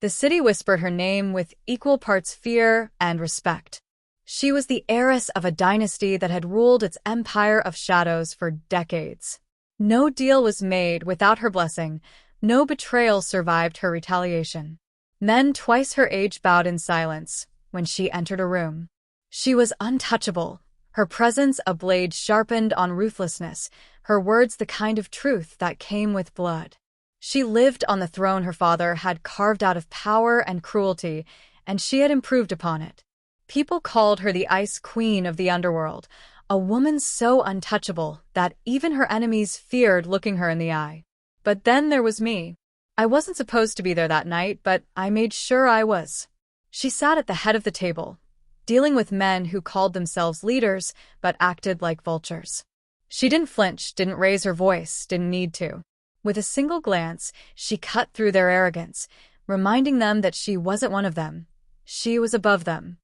The city whispered her name with equal parts fear and respect. She was the heiress of a dynasty that had ruled its empire of shadows for decades. No deal was made without her blessing, no betrayal survived her retaliation. Men twice her age bowed in silence when she entered a room. She was untouchable, her presence a blade sharpened on ruthlessness, her words the kind of truth that came with blood. She lived on the throne her father had carved out of power and cruelty, and she had improved upon it. People called her the Ice Queen of the underworld, a woman so untouchable that even her enemies feared looking her in the eye. But then there was me. I wasn't supposed to be there that night, but I made sure I was. She sat at the head of the table, dealing with men who called themselves leaders but acted like vultures. She didn't flinch, didn't raise her voice, didn't need to. With a single glance, she cut through their arrogance, reminding them that she wasn't one of them. She was above them.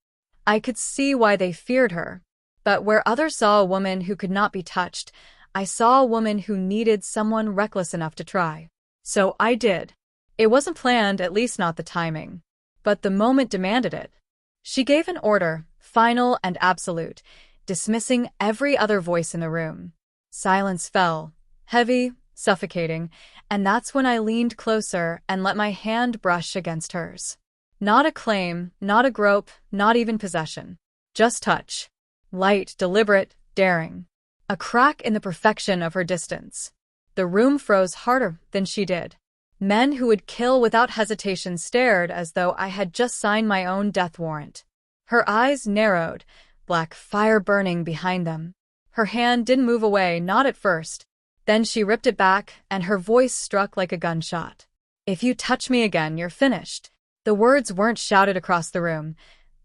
I could see why they feared her. But where others saw a woman who could not be touched, I saw a woman who needed someone reckless enough to try. So I did. It wasn't planned, at least not the timing. But the moment demanded it. She gave an order, final and absolute, dismissing every other voice in the room. Silence fell, heavy, suffocating, and that's when I leaned closer and let my hand brush against hers. Not a claim, not a grope, not even possession. Just touch. Light, deliberate, daring. A crack in the perfection of her distance. The room froze harder than she did. Men who would kill without hesitation stared as though I had just signed my own death warrant. Her eyes narrowed, black fire burning behind them. Her hand didn't move away, not at first. Then she ripped it back, and her voice struck like a gunshot. "If you touch me again, you're finished." The words weren't shouted across the room.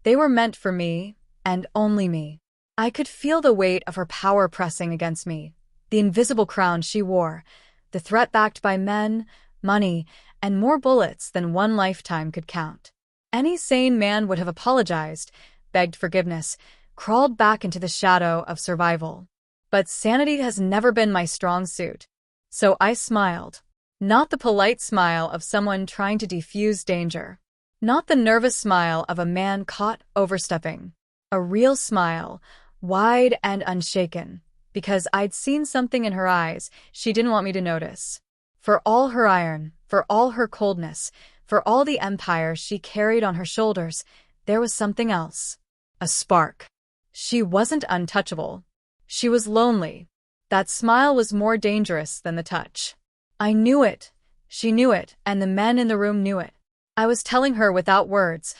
They were meant for me, and only me. I could feel the weight of her power pressing against me, the invisible crown she wore, the threat backed by men, money, and more bullets than one lifetime could count. Any sane man would have apologized, begged forgiveness, crawled back into the shadow of survival. But sanity has never been my strong suit. So I smiled. Not the polite smile of someone trying to defuse danger. Not the nervous smile of a man caught overstepping. A real smile, wide and unshaken, because I'd seen something in her eyes she didn't want me to notice. For all her iron, for all her coldness, for all the empire she carried on her shoulders, there was something else. A spark. She wasn't untouchable. She was lonely. That smile was more dangerous than the touch. I knew it. She knew it, and the men in the room knew it. I was telling her without words.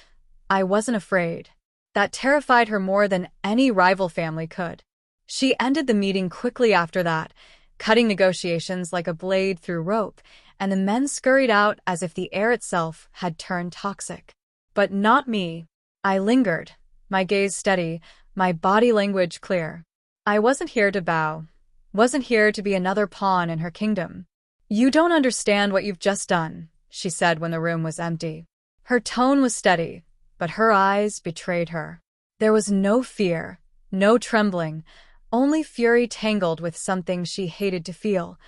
I wasn't afraid. That terrified her more than any rival family could. She ended the meeting quickly after that, cutting negotiations like a blade through rope, and the men scurried out as if the air itself had turned toxic. But not me. I lingered, my gaze steady, my body language clear. I wasn't here to bow. Wasn't here to be another pawn in her kingdom. "You don't understand what you've just done," she said when the room was empty. Her tone was steady, but her eyes betrayed her. There was no fear, no trembling, only fury tangled with something she hated to feel.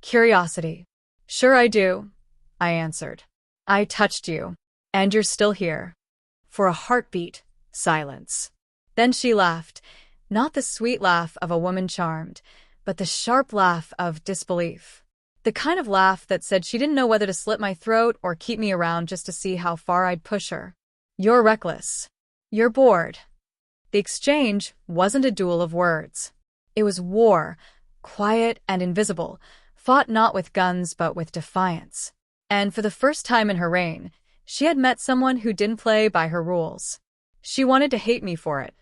Curiosity. "Sure I do," I answered. "I touched you, and you're still here." For a heartbeat, silence. Then she laughed, not the sweet laugh of a woman charmed, but the sharp laugh of disbelief. The kind of laugh that said she didn't know whether to slit my throat or keep me around just to see how far I'd push her. "You're reckless. You're bored." The exchange wasn't a duel of words. It was war, quiet and invisible, fought not with guns but with defiance. And for the first time in her reign, she had met someone who didn't play by her rules. She wanted to hate me for it.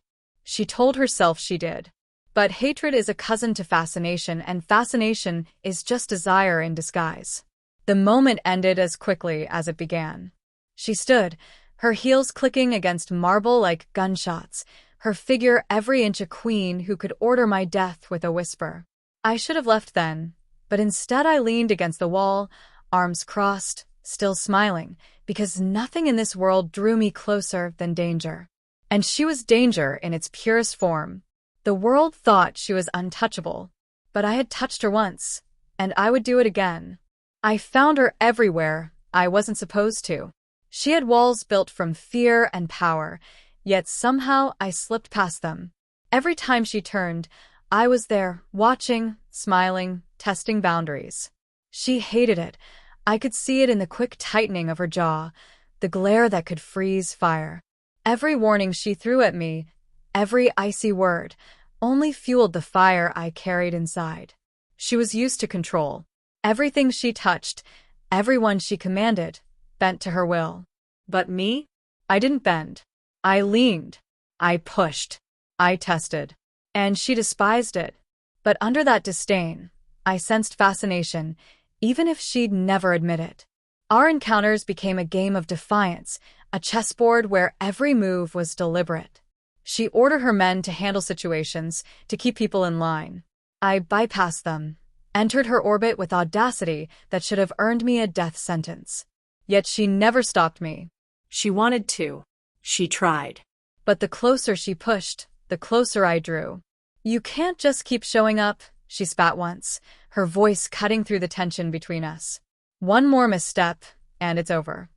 She told herself she did. But hatred is a cousin to fascination, and fascination is just desire in disguise. The moment ended as quickly as it began. She stood, her heels clicking against marble like gunshots, her figure every inch a queen who could order my death with a whisper. I should have left then, but instead I leaned against the wall, arms crossed, still smiling, because nothing in this world drew me closer than danger. And she was danger in its purest form. The world thought she was untouchable, but I had touched her once, and I would do it again. I found her everywhere I wasn't supposed to. She had walls built from fear and power, yet somehow I slipped past them. Every time she turned, I was there, watching, smiling, testing boundaries. She hated it. I could see it in the quick tightening of her jaw, the glare that could freeze fire. Every warning she threw at me, every icy word, only fueled the fire I carried inside. She was used to control. Everything she touched, everyone she commanded, bent to her will. But me? I didn't bend. I leaned. I pushed. I tested. And she despised it. But under that disdain, I sensed fascination, even if she'd never admit it. Our encounters became a game of defiance, a chessboard where every move was deliberate. She ordered her men to handle situations, to keep people in line. I bypassed them, entered her orbit with audacity that should have earned me a death sentence. Yet she never stopped me. She wanted to. She tried. But the closer she pushed, the closer I drew. You can't just keep showing up, she spat once, her voice cutting through the tension between us. One more misstep, and it's over.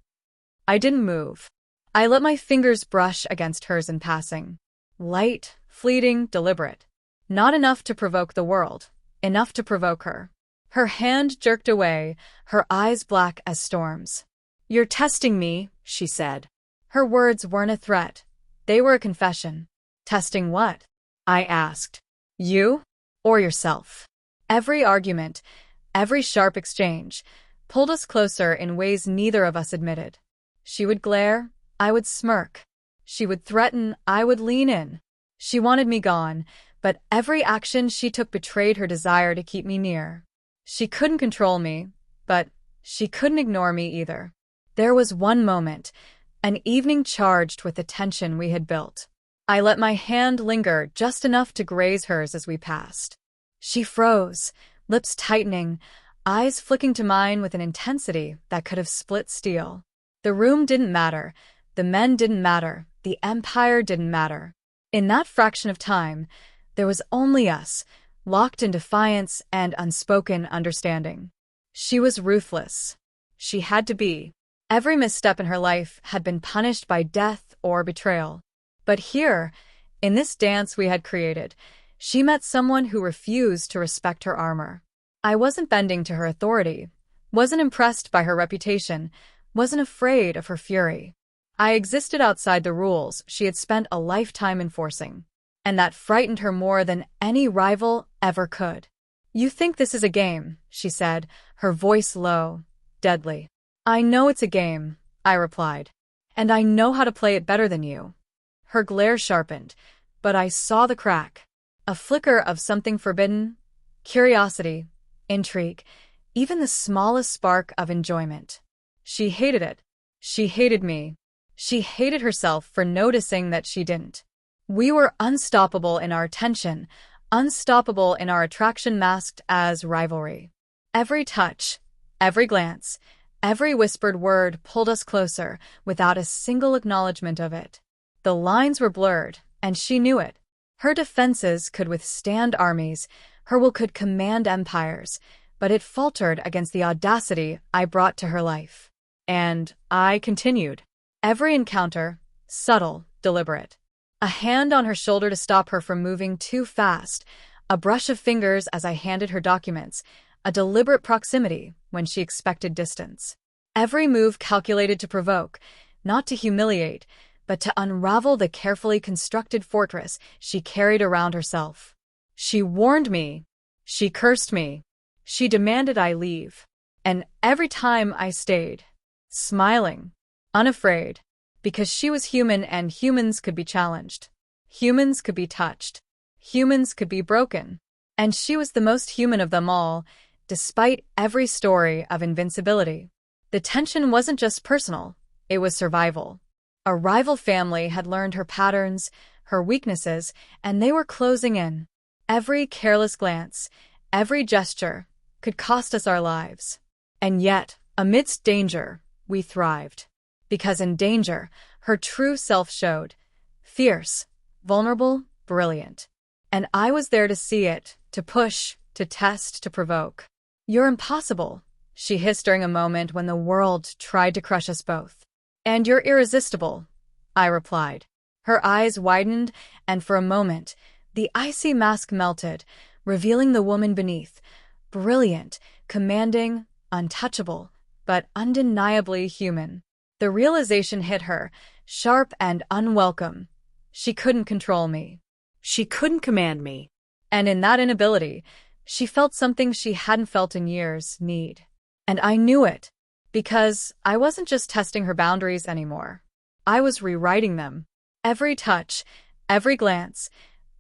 I didn't move. I let my fingers brush against hers in passing. Light, fleeting, deliberate. Not enough to provoke the world, enough to provoke her. Her hand jerked away, her eyes black as storms. "You're testing me," she said. Her words weren't a threat. They were a confession. Testing what? I asked. You? Or yourself? Every argument, every sharp exchange, pulled us closer in ways neither of us admitted. She would glare, I would smirk. She would threaten, I would lean in. She wanted me gone, but every action she took betrayed her desire to keep me near. She couldn't control me, but she couldn't ignore me either. There was one moment, an evening charged with the tension we had built. I let my hand linger just enough to graze hers as we passed. She froze, lips tightening, eyes flicking to mine with an intensity that could have split steel. The room didn't matter, the men didn't matter, the empire didn't matter. In that fraction of time, there was only us, locked in defiance and unspoken understanding. She was ruthless. She had to be. Every misstep in her life had been punished by death or betrayal. But here, in this dance we had created, she met someone who refused to respect her armor. I wasn't bending to her authority, wasn't impressed by her reputation, wasn't afraid of her fury. I existed outside the rules she had spent a lifetime enforcing, and that frightened her more than any rival ever could. "You think this is a game," she said, her voice low, deadly. "I know it's a game," I replied, "and I know how to play it better than you." Her glare sharpened, but I saw the crack. A flicker of something forbidden, curiosity, intrigue, even the smallest spark of enjoyment. She hated it. She hated me. She hated herself for noticing that she didn't. We were unstoppable in our tension, unstoppable in our attraction masked as rivalry. Every touch, every glance, every whispered word pulled us closer without a single acknowledgement of it. The lines were blurred, and she knew it. Her defenses could withstand armies, her will could command empires, but it faltered against the audacity I brought to her life. And I continued. Every encounter, subtle, deliberate. A hand on her shoulder to stop her from moving too fast, a brush of fingers as I handed her documents, a deliberate proximity when she expected distance. Every move calculated to provoke, not to humiliate, but to unravel the carefully constructed fortress she carried around herself. She warned me. She cursed me. She demanded I leave. And every time I stayed, smiling, unafraid, because she was human and humans could be challenged. Humans could be touched. Humans could be broken. And she was the most human of them all, despite every story of invincibility. The tension wasn't just personal, it was survival. A rival family had learned her patterns, her weaknesses, and they were closing in. Every careless glance, every gesture, could cost us our lives. And yet, amidst danger, we thrived. Because in danger, her true self showed. Fierce, vulnerable, brilliant. And I was there to see it, to push, to test, to provoke. "You're impossible," she hissed during a moment when the world tried to crush us both. And you're irresistible, I replied. Her eyes widened, and for a moment, the icy mask melted, revealing the woman beneath, brilliant, commanding, untouchable, but undeniably human. The realization hit her, sharp and unwelcome. She couldn't control me. She couldn't command me. And in that inability, she felt something she hadn't felt in years: need. And I knew it, because I wasn't just testing her boundaries anymore. I was rewriting them. Every touch, every glance,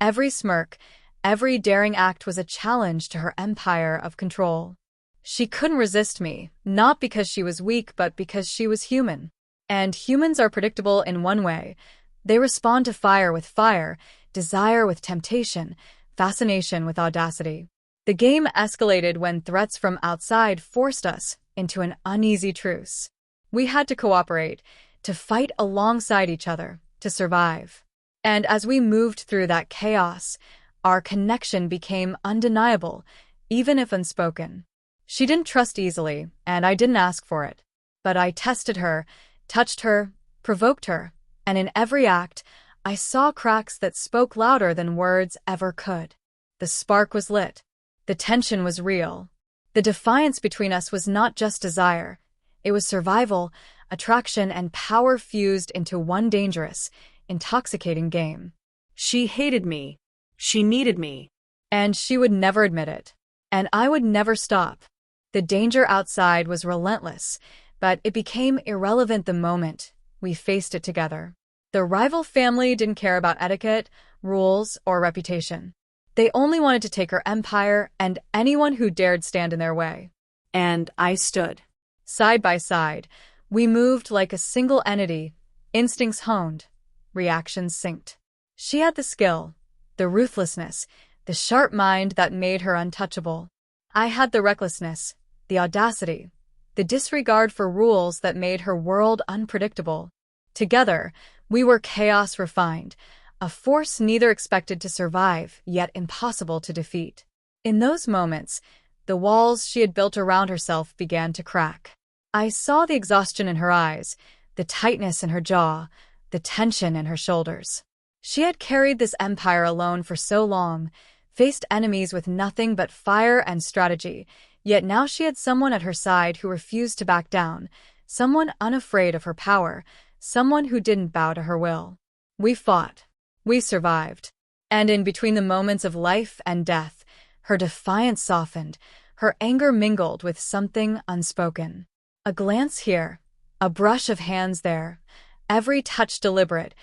every smirk, every daring act was a challenge to her empire of control. She couldn't resist me, not because she was weak, but because she was human. And humans are predictable in one way. They respond to fire with fire, desire with temptation, fascination with audacity. The game escalated when threats from outside forced us into an uneasy truce. We had to cooperate, to fight alongside each other, to survive. And as we moved through that chaos, our connection became undeniable, even if unspoken. She didn't trust easily, and I didn't ask for it. But I tested her, touched her, provoked her, and in every act, I saw cracks that spoke louder than words ever could. The spark was lit. The tension was real. The defiance between us was not just desire. It was survival, attraction, and power fused into one dangerous, intoxicating game. She hated me. She needed me. And she would never admit it. And I would never stop. The danger outside was relentless, but it became irrelevant the moment we faced it together. The rival family didn't care about etiquette, rules, or reputation. They only wanted to take her empire and anyone who dared stand in their way. And I stood. Side by side, we moved like a single entity, instincts honed, reactions synced. She had the skill, the ruthlessness, the sharp mind that made her untouchable. I had the recklessness, the audacity, the disregard for rules that made her world unpredictable. Together, we were chaos refined, a force neither expected to survive, yet impossible to defeat. In those moments, the walls she had built around herself began to crack. I saw the exhaustion in her eyes, the tightness in her jaw, the tension in her shoulders. She had carried this empire alone for so long, faced enemies with nothing but fire and strategy, yet now she had someone at her side who refused to back down, someone unafraid of her power, someone who didn't bow to her will. We fought. We survived. And in between the moments of life and death, her defiance softened, her anger mingled with something unspoken. A glance here, a brush of hands there, every touch deliberate,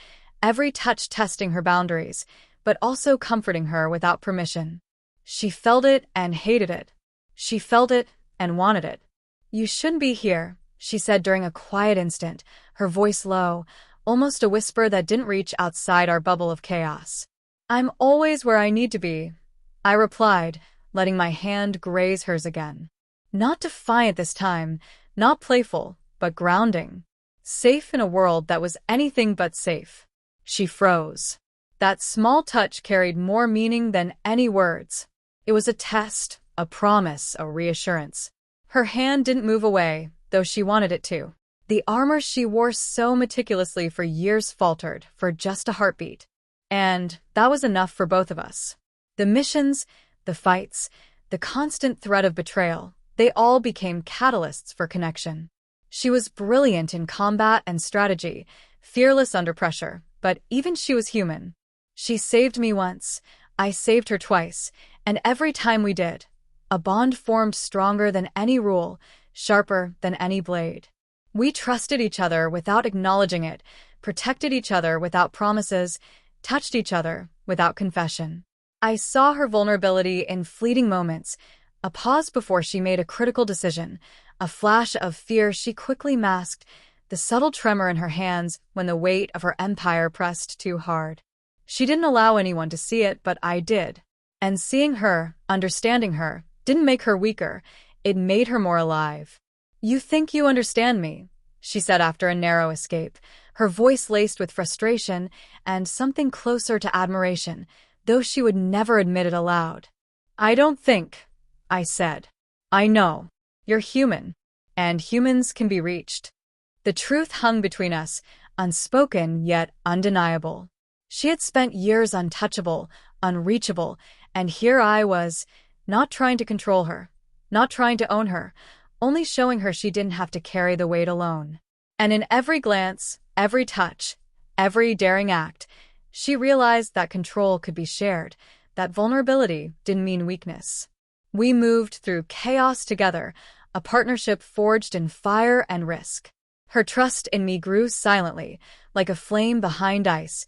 every touch testing her boundaries, but also comforting her without permission. She felt it and hated it. She felt it and wanted it. "You shouldn't be here," she said during a quiet instant, her voice low, almost a whisper that didn't reach outside our bubble of chaos. "I'm always where I need to be," I replied, letting my hand graze hers again. Not defiant this time, not playful, but grounding. Safe in a world that was anything but safe. She froze. That small touch carried more meaning than any words. It was a test, a promise, a reassurance. Her hand didn't move away, though she wanted it to. The armor she wore so meticulously for years faltered for just a heartbeat. And that was enough for both of us. The missions, the fights, the constant threat of betrayal, they all became catalysts for connection. She was brilliant in combat and strategy, fearless under pressure, but even she was human. She saved me once, I saved her twice, and every time we did, a bond formed stronger than any rule, sharper than any blade. We trusted each other without acknowledging it, protected each other without promises, touched each other without confession. I saw her vulnerability in fleeting moments, a pause before she made a critical decision, a flash of fear she quickly masked, the subtle tremor in her hands when the weight of her empire pressed too hard. She didn't allow anyone to see it, but I did. And seeing her, understanding her, didn't make her weaker, it made her more alive. "You think you understand me," she said after a narrow escape, her voice laced with frustration and something closer to admiration, though she would never admit it aloud. "I don't think," I said. "I know. You're human, and humans can be reached." The truth hung between us, unspoken yet undeniable. She had spent years untouchable, unreachable, and here I was, not trying to control her, not trying to own her, only showing her she didn't have to carry the weight alone. And in every glance, every touch, every daring act, she realized that control could be shared, that vulnerability didn't mean weakness. We moved through chaos together, a partnership forged in fire and risk. Her trust in me grew silently, like a flame behind ice,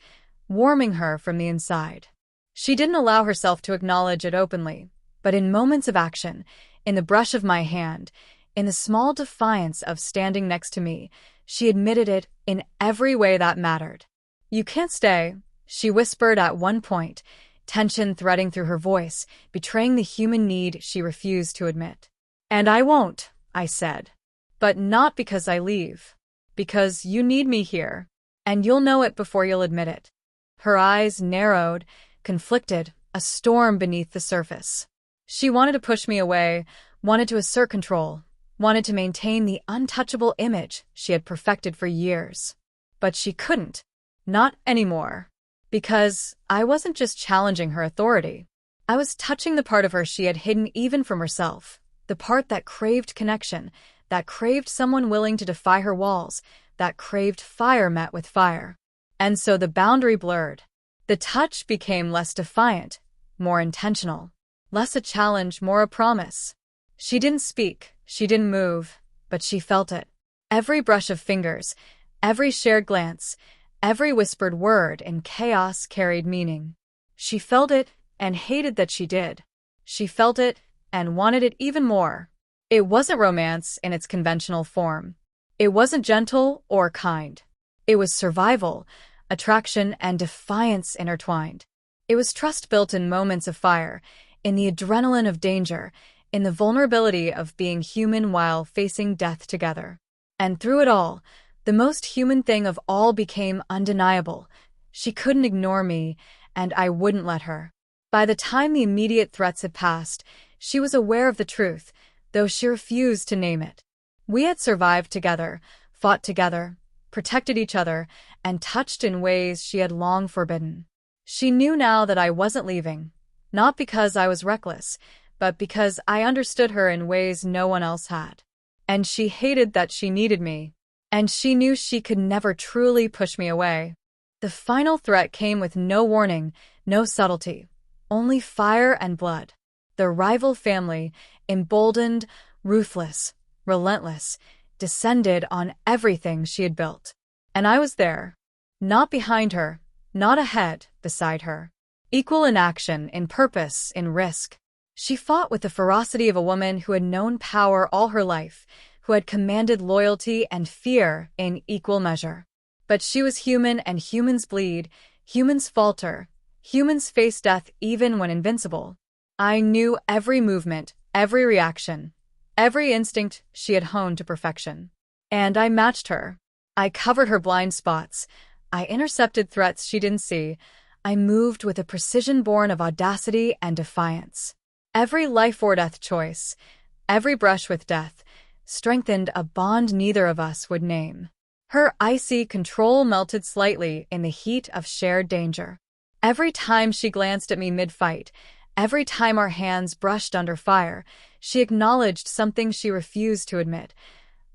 warming her from the inside. She didn't allow herself to acknowledge it openly, but in moments of action, in the brush of my hand, in the small defiance of standing next to me, she admitted it in every way that mattered. "You can't stay," she whispered at one point, tension threading through her voice, betraying the human need she refused to admit. "And I won't," I said. "But not because I leave. Because you need me here, and you'll know it before you'll admit it." Her eyes narrowed, conflicted, a storm beneath the surface. She wanted to push me away, wanted to assert control, wanted to maintain the untouchable image she had perfected for years. But she couldn't. Not anymore. Because I wasn't just challenging her authority. I was touching the part of her she had hidden even from herself, the part that craved connection, that craved someone willing to defy her walls, that craved fire met with fire. And so the boundary blurred. The touch became less defiant, more intentional. Less a challenge, more a promise. She didn't speak, she didn't move, but she felt it. Every brush of fingers, every shared glance, every whispered word in chaos carried meaning. She felt it and hated that she did. She felt it and wanted it even more. It wasn't romance in its conventional form. It wasn't gentle or kind. It was survival, attraction, and defiance intertwined. It was trust built in moments of fire, in the adrenaline of danger, in the vulnerability of being human while facing death together. And through it all, the most human thing of all became undeniable. She couldn't ignore me, and I wouldn't let her. By the time the immediate threats had passed, she was aware of the truth, though she refused to name it. We had survived together, fought together, protected each other, and touched in ways she had long forbidden. She knew now that I wasn't leaving, not because I was reckless, but because I understood her in ways no one else had. And she hated that she needed me, and she knew she could never truly push me away. The final threat came with no warning, no subtlety, only fire and blood. The rival family, emboldened, ruthless, relentless, descended on everything she had built. And I was there. Not behind her, not ahead, beside her. Equal in action, in purpose, in risk. She fought with the ferocity of a woman who had known power all her life, who had commanded loyalty and fear in equal measure. But she was human, and humans bleed, humans falter, humans face death even when invincible. I knew every movement, every reaction, every instinct she had honed to perfection. And I matched her. I covered her blind spots. I intercepted threats she didn't see. I moved with a precision born of audacity and defiance. Every life or death choice, every brush with death, strengthened a bond neither of us would name. Her icy control melted slightly in the heat of shared danger. Every time she glanced at me mid-fight, every time our hands brushed under fire, she acknowledged something she refused to admit.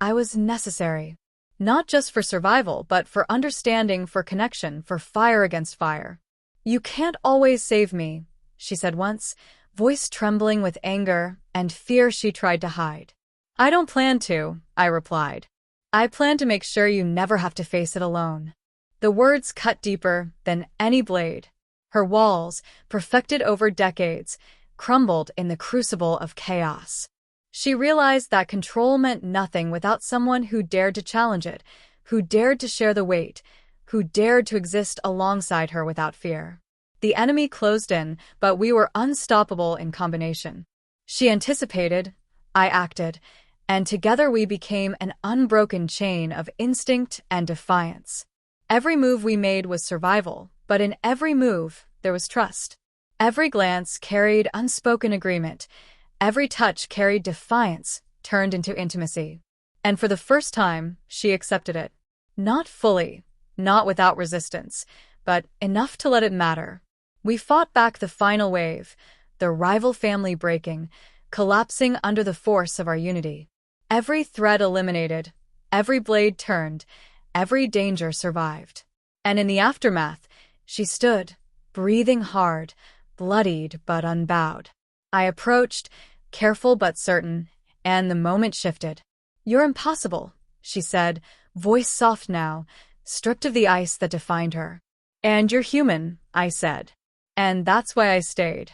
I was necessary. Not just for survival, but for understanding, for connection, for fire against fire. "You can't always save me," she said once, voice trembling with anger and fear she tried to hide. "I don't plan to," I replied. "I plan to make sure you never have to face it alone." The words cut deeper than any blade. Her walls, perfected over decades, crumbled in the crucible of chaos. She realized that control meant nothing without someone who dared to challenge it, who dared to share the weight, who dared to exist alongside her without fear. The enemy closed in, but we were unstoppable in combination. She anticipated, I acted, and together we became an unbroken chain of instinct and defiance. Every move we made was survival, but in every move, there was trust. Every glance carried unspoken agreement. Every touch carried defiance, turned into intimacy. And for the first time, she accepted it. Not fully, not without resistance, but enough to let it matter. We fought back the final wave, the rival family breaking, collapsing under the force of our unity. Every thread eliminated, every blade turned, every danger survived. And in the aftermath, she stood, breathing hard, bloodied but unbowed. I approached, careful but certain, and the moment shifted. "You're impossible," she said, voice soft now, stripped of the ice that defined her. "And you're human," I said. "And that's why I stayed."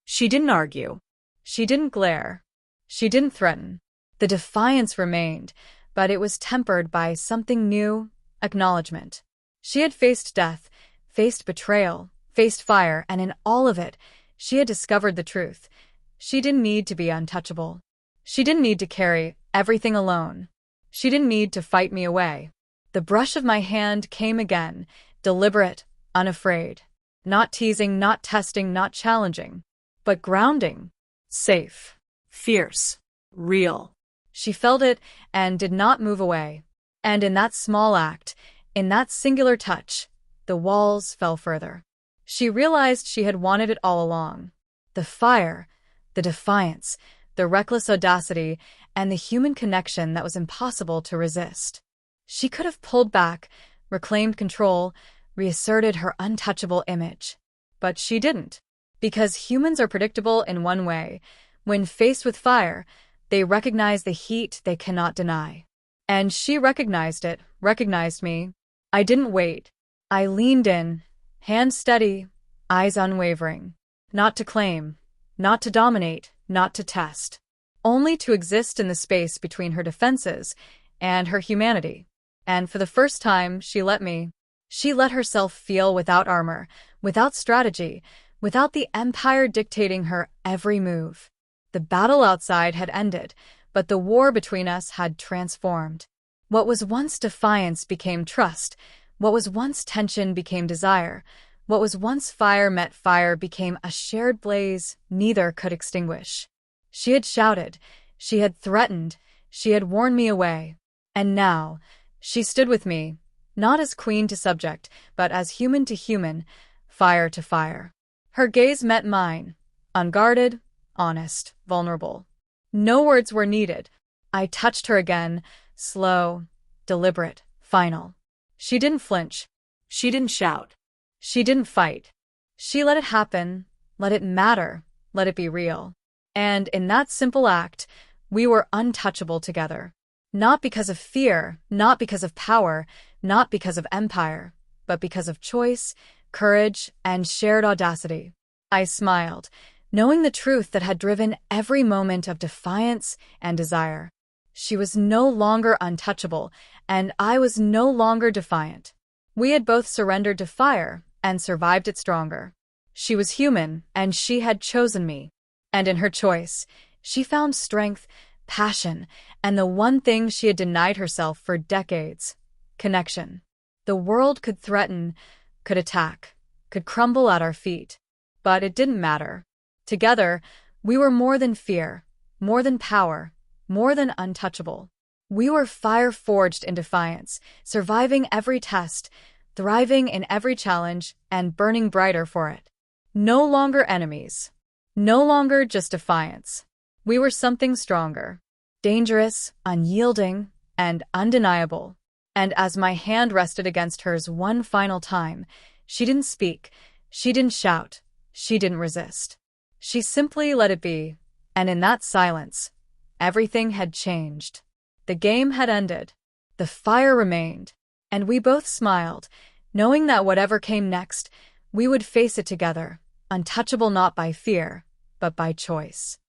She didn't argue. She didn't glare. She didn't threaten. The defiance remained, but it was tempered by something new: acknowledgement. She had faced death, faced betrayal, faced fire, and in all of it, she had discovered the truth. She didn't need to be untouchable. She didn't need to carry everything alone. She didn't need to fight me away. The brush of my hand came again, deliberate, unafraid. Not teasing, not testing, not challenging, but grounding, safe, Fierce. Real. She felt it and did not move away. And in that small act, in that singular touch, the walls fell further. She realized she had wanted it all along. The fire, the defiance, the reckless audacity, and the human connection that was impossible to resist. She could have pulled back, reclaimed control, reasserted her untouchable image. But she didn't. Because humans are predictable in one way: when faced with fire, they recognize the heat they cannot deny. And she recognized it, recognized me. I didn't wait. I leaned in, hands steady, eyes unwavering. Not to claim, not to dominate, not to test. Only to exist in the space between her defenses and her humanity. And for the first time, she let me. She let herself feel without armor, without strategy, without the empire dictating her every move. The battle outside had ended, but the war between us had transformed. What was once defiance became trust. What was once tension became desire. What was once fire met fire became a shared blaze neither could extinguish. She had shouted, she had threatened, she had worn me away. And now, she stood with me, not as queen to subject, but as human to human, fire to fire. Her gaze met mine, unguarded, honest, vulnerable. No words were needed. I touched her again, slow, deliberate, final. She didn't flinch. She didn't shout. She didn't fight. She let it happen, let it matter, let it be real. And in that simple act, we were untouchable together. Not because of fear, not because of power, not because of empire, but because of choice, courage, and shared audacity. I smiled, knowing the truth that had driven every moment of defiance and desire. She was no longer untouchable, and I was no longer defiant. We had both surrendered to fire and survived it stronger. She was human, and she had chosen me. And in her choice, she found strength, passion, and the one thing she had denied herself for decades: connection. The world could threaten, could attack, could crumble at our feet. But it didn't matter. Together, we were more than fear, more than power, more than untouchable. We were fire forged in defiance, surviving every test, thriving in every challenge, and burning brighter for it. No longer enemies. No longer just defiance. We were something stronger. Dangerous, unyielding, and undeniable. And as my hand rested against hers one final time, she didn't speak, she didn't shout, she didn't resist. She simply let it be, and in that silence, everything had changed. The game had ended. The fire remained, and we both smiled, knowing that whatever came next, we would face it together, untouchable not by fear, but by choice.